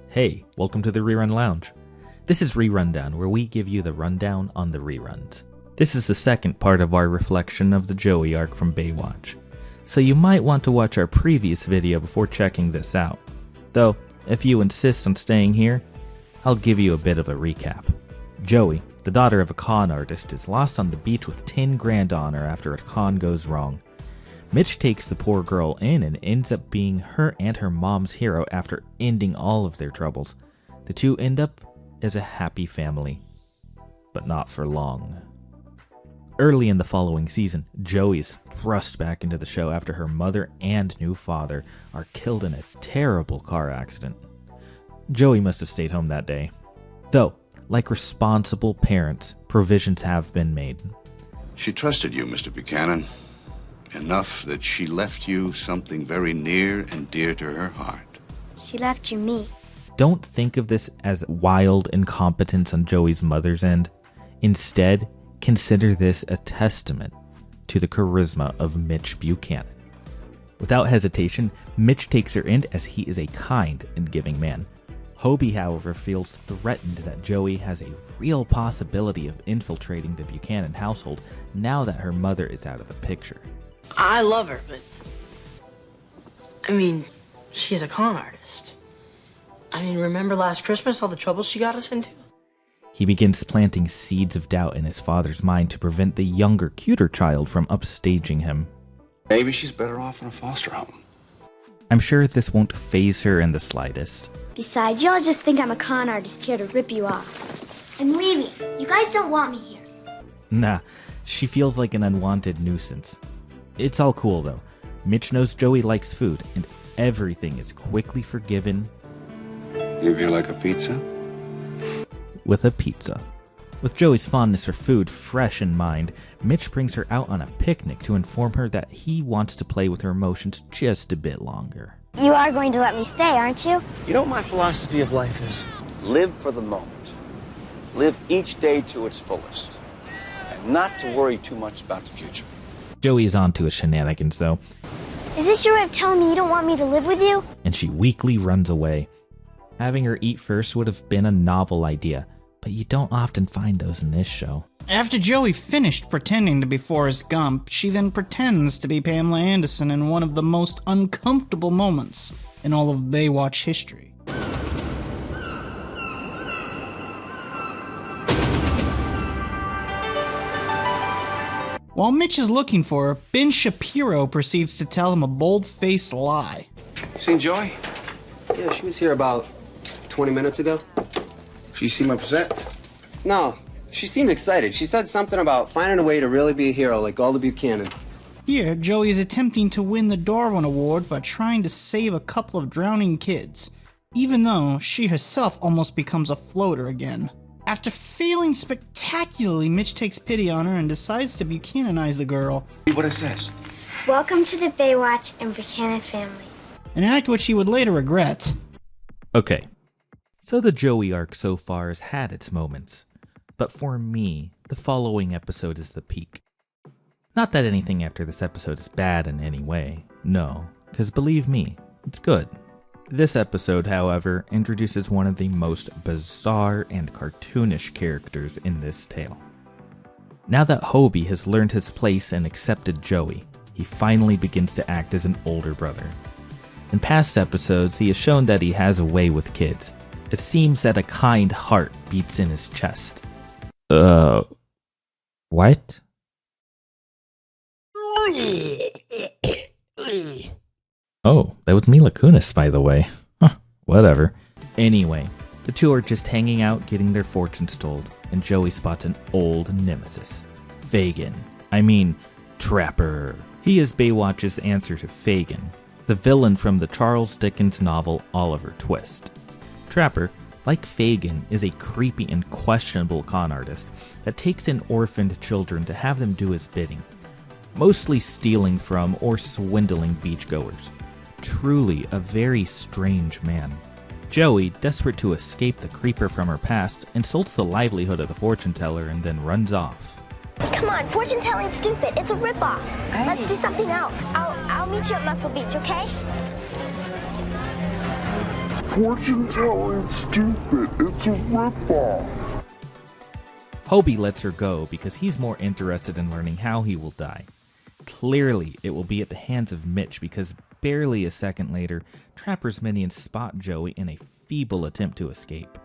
Hey, welcome to the Rerun Lounge. This is Rerundown, where we give you the rundown on the reruns. This is the second part of our reflection of the Joey arc from Baywatch, so you might want to watch our previous video before checking this out. Though, if you insist on staying here, I'll give you a bit of a recap. Joey, the daughter of a con artist, is lost on the beach with 10 grand on her after a con goes wrong. Mitch takes the poor girl in and ends up being her and her mom's hero after ending all of their troubles. The two end up as a happy family, but not for long. Early in the following season, Joey is thrust back into the show after her mother and new father are killed in a terrible car accident. Joey must have stayed home that day. Though, like responsible parents, provisions have been made. She trusted you, Mr. Buchanan. Enough that she left you something very near and dear to her heart. She left you me. Don't think of this as wild incompetence on Joey's mother's end. Instead, consider this a testament to the charisma of Mitch Buchanan. Without hesitation, Mitch takes her in as he is a kind and giving man. Hobie, however, feels threatened that Joey has a real possibility of infiltrating the Buchanan household now that her mother is out of the picture. I love her, but she's a con artist. Remember last Christmas, all the trouble she got us into? He begins planting seeds of doubt in his father's mind to prevent the younger, cuter child from upstaging him. Maybe she's better off in a foster home. I'm sure this won't faze her in the slightest. Besides, y'all just think I'm a con artist here to rip you off. I'm leaving. You guys don't want me here. Nah, she feels like an unwanted nuisance. It's all cool though. Mitch knows Joey likes food, and everything is quickly forgiven. Give you like a pizza? With a pizza. With Joey's fondness for food fresh in mind, Mitch brings her out on a picnic to inform her that he wants to play with her emotions just a bit longer. You are going to let me stay, aren't you? You know what my philosophy of life is? Live for the moment. Live each day to its fullest. And not to worry too much about the future. Joey is on to his shenanigans though. Is this your way of telling me you don't want me to live with you? And she weakly runs away. Having her eat first would have been a novel idea, but you don't often find those in this show. After Joey finished pretending to be Forrest Gump, she then pretends to be Pamela Anderson in one of the most uncomfortable moments in all of Baywatch history. While Mitch is looking for her, Ben Shapiro proceeds to tell him a bold-faced lie. You seen Joy? Yeah, she was here about 20 minutes ago. She see my present? No, she seemed excited. She said something about finding a way to really be a hero like all the Buchanans. Here, Joey is attempting to win the Darwin Award by trying to save a couple of drowning kids, even though she herself almost becomes a floater again. After failing spectacularly, Mitch takes pity on her and decides to Buchananize the girl. Read what it says. Welcome to the Baywatch and Buchanan family. An act which he would later regret. Okay, so the Joey arc so far has had its moments, but for me, the following episode is the peak. Not that anything after this episode is bad in any way, no, because believe me, it's good. This episode, however, introduces one of the most bizarre and cartoonish characters in this tale. Now that Hobie has learned his place and accepted Joey, he finally begins to act as an older brother. In past episodes, he has shown that he has a way with kids. It seems that a kind heart beats in his chest. What? Oh, that was Mila Kunis, by the way. Huh, whatever. Anyway, the two are just hanging out getting their fortunes told, and Joey spots an old nemesis. Fagin. Trapper. He is Baywatch's answer to Fagin, the villain from the Charles Dickens novel Oliver Twist. Trapper, like Fagin, is a creepy and questionable con artist that takes in orphaned children to have them do his bidding, mostly stealing from or swindling beachgoers. Truly a very strange man. Joey, desperate to escape the creeper from her past, insults the livelihood of the fortune teller and then runs off. Come on, fortune telling's stupid. It's a ripoff. Hey. Let's do something else. I'll meet you at Muscle Beach, okay? fortune telling stupid. It's a ripoff. Hobie lets her go because he's more interested in learning how he will die. Clearly, it will be at the hands of Mitch because barely a second later, Trapper's minions spot Joey in a feeble attempt to escape.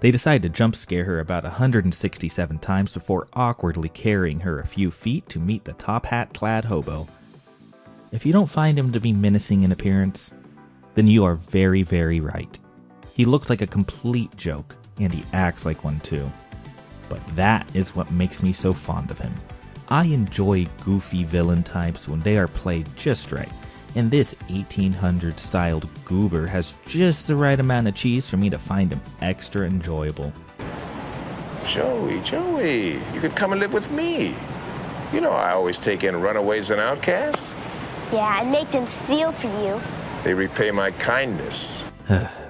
They decide to jump scare her about 167 times before awkwardly carrying her a few feet to meet the top hat clad hobo. If you don't find him to be menacing in appearance, then you are very, very right. He looks like a complete joke, and he acts like one too. But that is what makes me so fond of him. I enjoy goofy villain types when they are played just right, and this 1800s styled goober has just the right amount of cheese for me to find him extra enjoyable. Joey, you could come and live with me. You know I always take in runaways and outcasts. Yeah, and make them steal for you. They repay my kindness.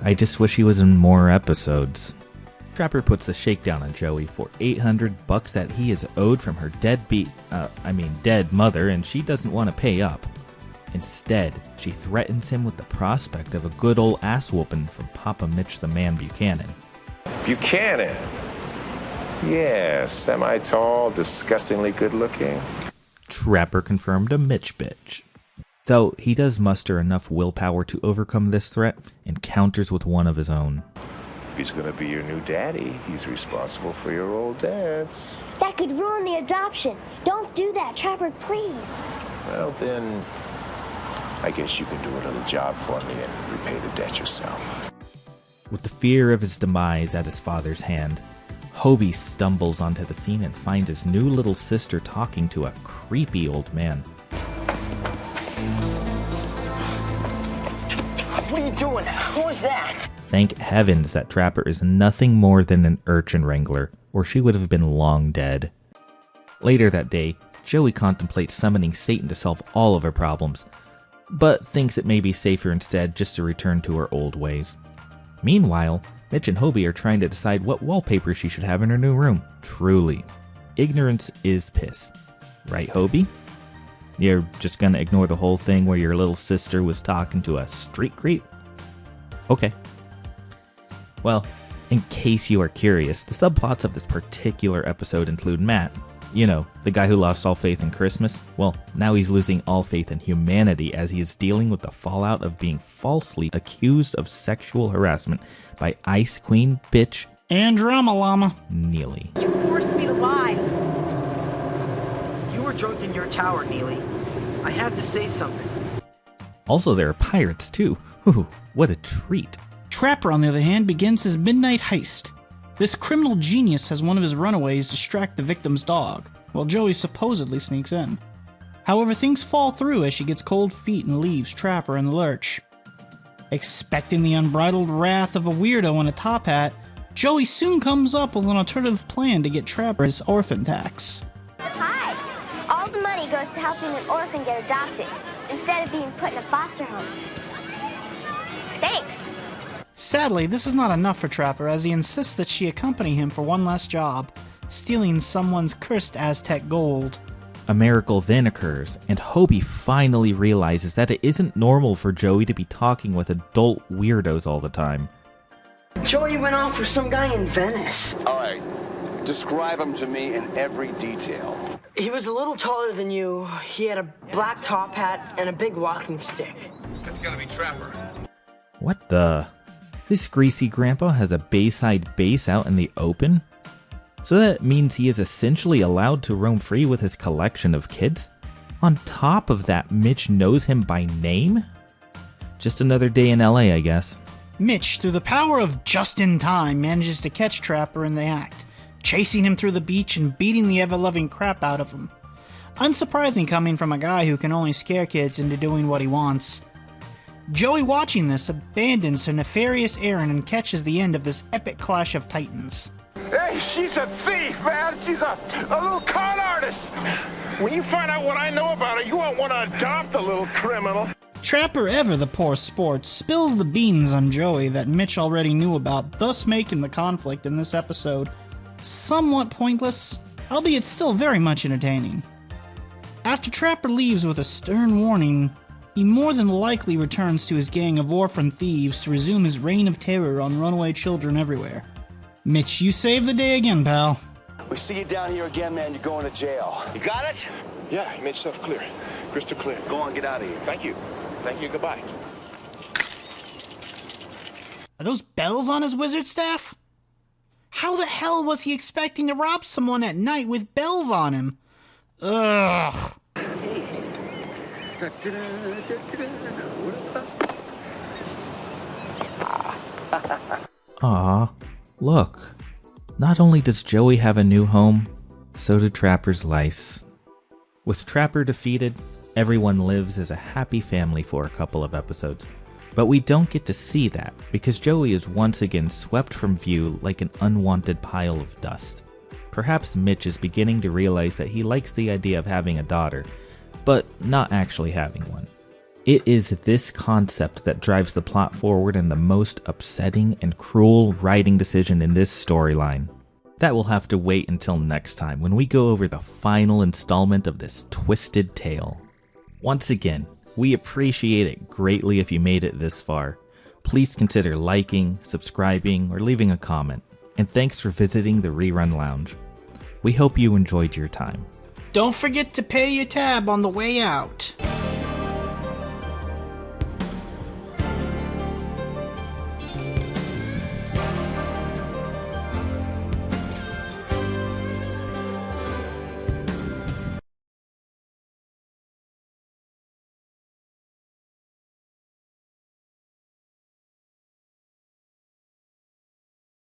I just wish he was in more episodes. Trapper puts the shakedown on Joey for $800 that he is owed from her dead mother, and she doesn't want to pay up. Instead, she threatens him with the prospect of a good old ass whooping from Papa Mitch the Man Buchanan. Buchanan? Yeah, semi-tall, disgustingly good-looking. Trapper confirmed a Mitch bitch. Though he does muster enough willpower to overcome this threat and counters with one of his own. If he's gonna be your new daddy, he's responsible for your old dad's. That could ruin the adoption. Don't do that, Trapper, please. Well then, I guess you can do a little job for me and repay the debt yourself. With the fear of his demise at his father's hand, Hobie stumbles onto the scene and finds his new little sister talking to a creepy old man. What are you doing? Who is that? Thank heavens that Trapper is nothing more than an urchin wrangler, or she would have been long dead. Later that day, Joey contemplates summoning Satan to solve all of her problems, but thinks it may be safer instead just to return to her old ways. Meanwhile, Mitch and Hobie are trying to decide what wallpaper she should have in her new room. Truly, ignorance is piss. Right, Hobie? You're just gonna ignore the whole thing where your little sister was talking to a street creep? Okay. Well, in case you are curious, the subplots of this particular episode include Matt, you know, the guy who lost all faith in Christmas. Well, now he's losing all faith in humanity as he is dealing with the fallout of being falsely accused of sexual harassment by Ice Queen bitch And Drama Llama Neely. You forced me to lie. You were drunk in your tower, Neely. I had to say something. Also, there are pirates too. Ooh, what a treat. Trapper, on the other hand, begins his midnight heist. This criminal genius has one of his runaways distract the victim's dog, while Joey supposedly sneaks in. However, things fall through as she gets cold feet and leaves Trapper in the lurch. Expecting the unbridled wrath of a weirdo in a top hat, Joey soon comes up with an alternative plan to get Trapper his orphan tax. Hi. All the money goes to helping an orphan get adopted, instead of being put in a foster home. Thanks. Sadly, this is not enough for Trapper as he insists that she accompany him for one last job, stealing someone's cursed Aztec gold. A miracle then occurs, and Hobie finally realizes that it isn't normal for Joey to be talking with adult weirdos all the time. Joey went off for some guy in Venice. All right, describe him to me in every detail. He was a little taller than you. He had a black top hat and a big walking stick. That's gotta be Trapper. What the? This greasy grandpa has a Bayside base out in the open? So that means he is essentially allowed to roam free with his collection of kids? On top of that, Mitch knows him by name? Just another day in LA, I guess. Mitch, through the power of just in time, manages to catch Trapper in the act, chasing him through the beach and beating the ever-loving crap out of him. Unsurprising coming from a guy who can only scare kids into doing what he wants. Joey, watching this, abandons her nefarious errand and catches the end of this epic clash of titans. Hey, she's a thief, man. She's a little con artist. When you find out what I know about her, you won't want to adopt the little criminal. Trapper Ever, the poor sport, spills the beans on Joey that Mitch already knew about, thus making the conflict in this episode somewhat pointless, albeit still very much entertaining. After Trapper leaves with a stern warning, he more than likely returns to his gang of orphan thieves to resume his reign of terror on runaway children everywhere. Mitch, you saved the day again, pal. We see you down here again, man. You're going to jail. You got it? Yeah, you made stuff clear. Crystal clear. Go on, get out of here. Thank you. Thank you. Goodbye. Are those bells on his wizard staff? How the hell was he expecting to rob someone at night with bells on him? Ugh. Aw, look. Not only does Joey have a new home, so do Trapper's lice. With Trapper defeated, everyone lives as a happy family for a couple of episodes. But we don't get to see that, because Joey is once again swept from view like an unwanted pile of dust. Perhaps Mitch is beginning to realize that he likes the idea of having a daughter, but not actually having one. It is this concept that drives the plot forward in the most upsetting and cruel writing decision in this storyline. That will have to wait until next time when we go over the final installment of this twisted tale. Once again, we appreciate it greatly if you made it this far. Please consider liking, subscribing, or leaving a comment. And thanks for visiting the Rerun Lounge. We hope you enjoyed your time. Don't forget to pay your tab on the way out.